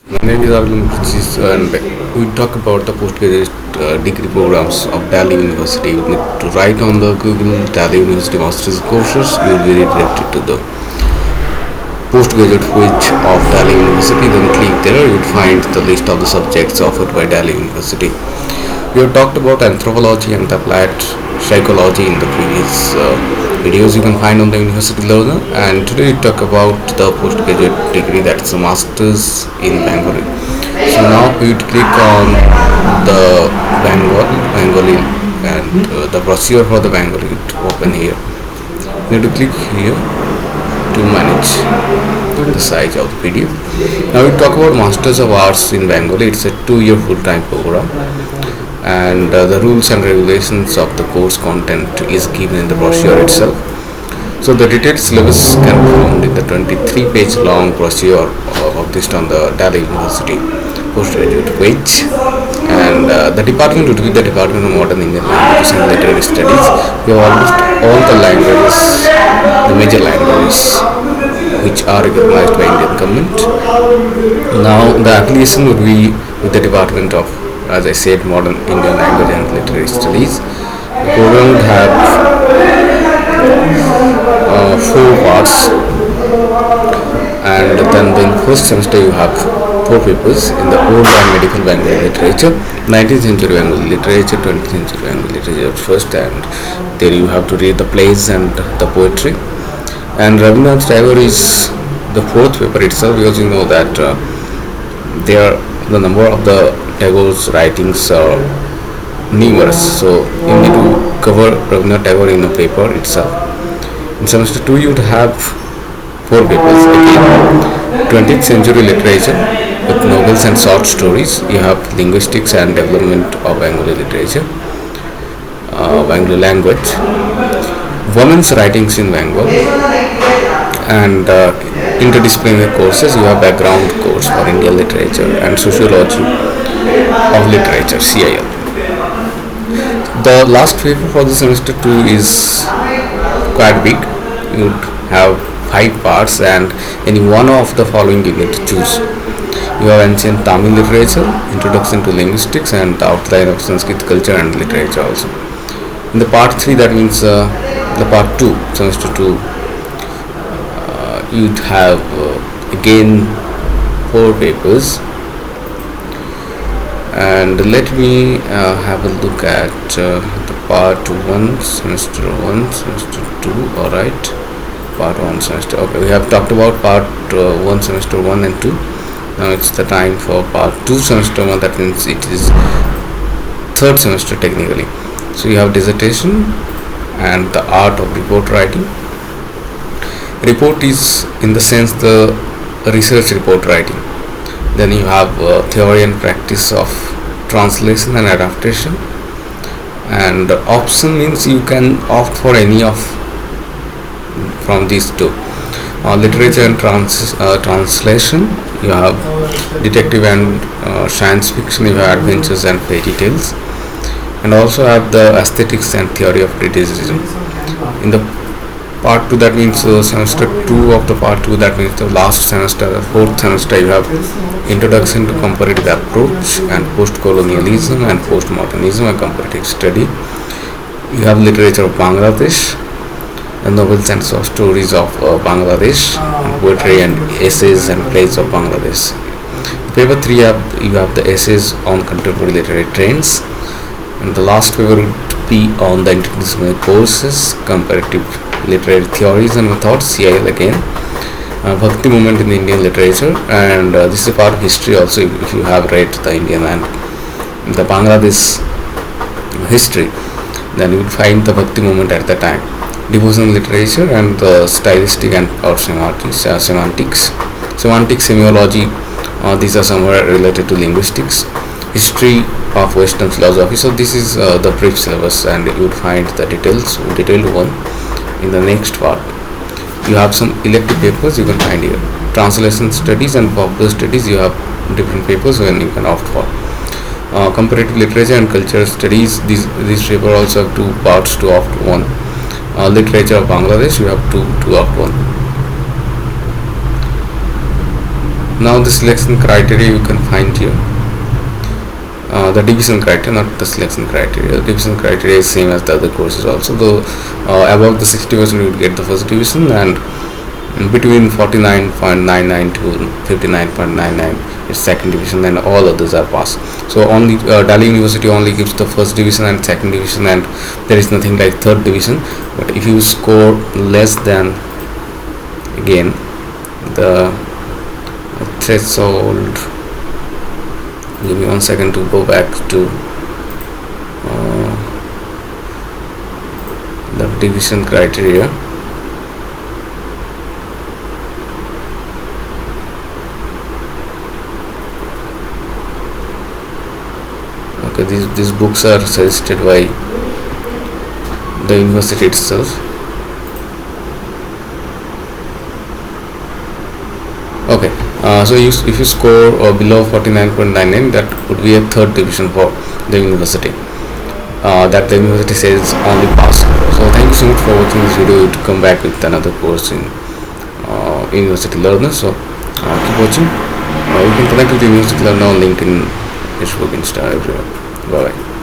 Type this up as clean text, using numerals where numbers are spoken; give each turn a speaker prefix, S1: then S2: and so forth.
S1: My name is Abirlal Mukherjee and we talk about the postgraduate degree programs of Delhi University. You need to write on the Google Delhi University Masters courses. You will be redirected to the postgraduate page of Delhi University. Then click there. You will find the list of the subjects offered by Delhi University. We have talked about anthropology and applied psychology in the previous videos you can find on the University Learner, and today we talk about the postgraduate degree, that's a master's in Bengali. So now we would click on the Bengali and the brochure for the Bengali would open here. You need to click here to manage the size of the PDF. Now we talk about Masters of Arts in Bengali. It's a 2-year full-time program, and the rules and regulations of the course content is given in the brochure itself. So the detailed syllabus can be found in the 23-page long brochure published on the Delhi University postgraduate page. And the department would be the Department of Modern Indian Languages and Literary Studies. We have almost all the languages, the major languages which are recognized by Indian government. Now the affiliation would be with the Department of, as I said, Modern Indian Language and Literary Studies. The program would have 4 parts, and then in first semester you have 4 papers in the old and medical Bengali literature, 19th century Bengali literature, 20th century Bengali literature at first, and there you have to read the plays and the poetry. And Rabindranath Tagore is the 4th paper itself, because you know that the number of the Tagore's writings are numerous, so you need to cover Rabindranath Tagore in a paper itself. In semester 2 you would have 4 papers again: 20th century literature with novels and short stories. You have linguistics and development of Bengali literature, Bengali language, women's writings in Bengal, and interdisciplinary courses. You have background course for Indian literature and sociology of literature, CIL. The last paper for the semester 2 is quite big. You would have 5 parts, and any one of the following you need to choose. You have ancient Tamil literature, introduction to linguistics, and the outline of Sanskrit culture and literature also. In the part 3, that means the part 2, semester 2, you'd have again 4 papers. And let me have a look at the part 1, semester 1, semester 2. Alright, part 1, semester. Okay, we have talked about part 1, semester 1 and 2. Now it's the time for part 2, semester 1. That means it is 3rd semester technically. So you have dissertation and the art of report writing. Report is in the sense the research report writing. Then you have theory and practice of translation and adaptation. And option means you can opt for any of from these 2. Literature and translation, you have detective and science fiction, you have adventures and fairy tales, and also have the aesthetics and theory of criticism. In the part 2, that means semester 2 of the part 2, that means the last semester, the 4th semester, you have introduction to comparative approach and post-colonialism and postmodernism, a comparative study. You have literature of Bangladesh, the novels and short stories of Bangladesh, and poetry and essays and plays of Bangladesh. Paper 3, you have the essays on contemporary literary trends, and the last paper would be on the interdisciplinary courses, comparative literary theories and methods, CIL again, Bhakti movement in the Indian literature, and this is a part of history also. If you have read the Indian and the Bangladesh history, then you will find the Bhakti movement at the time. Devotional literature and the stylistic and or semantics, semantic semiology, these are somewhere related to linguistics, history of Western philosophy. So this is the brief syllabus, and you would find the detailed one in the next part. You have some elective papers you can find here. Translation studies and popular studies, you have different papers when you can opt for. Comparative literature and cultural studies, this paper also have 2 parts to opt one. Literature of Bangladesh, you have to opt one. Now the selection criteria you can find here. The division criteria, not the selection criteria. The division criteria is same as the other courses also, though above the 60% you will get the first division, and between 49.99 to 59.99 is second division, and all others are passed. So only Delhi University only gives the first division and second division, and there is nothing like third division. But if you score less than, again, the threshold, give me 1 second to go back to the division criteria. Okay, these books are suggested by the university itself. Okay, so if you score below 49.99, that would be a third division for the university. That the university says only pass. So thank you so much for watching this video. To come back with another course in University Learner. So keep watching. You can connect with the University Learner on LinkedIn, Facebook, Insta, everywhere. Bye bye.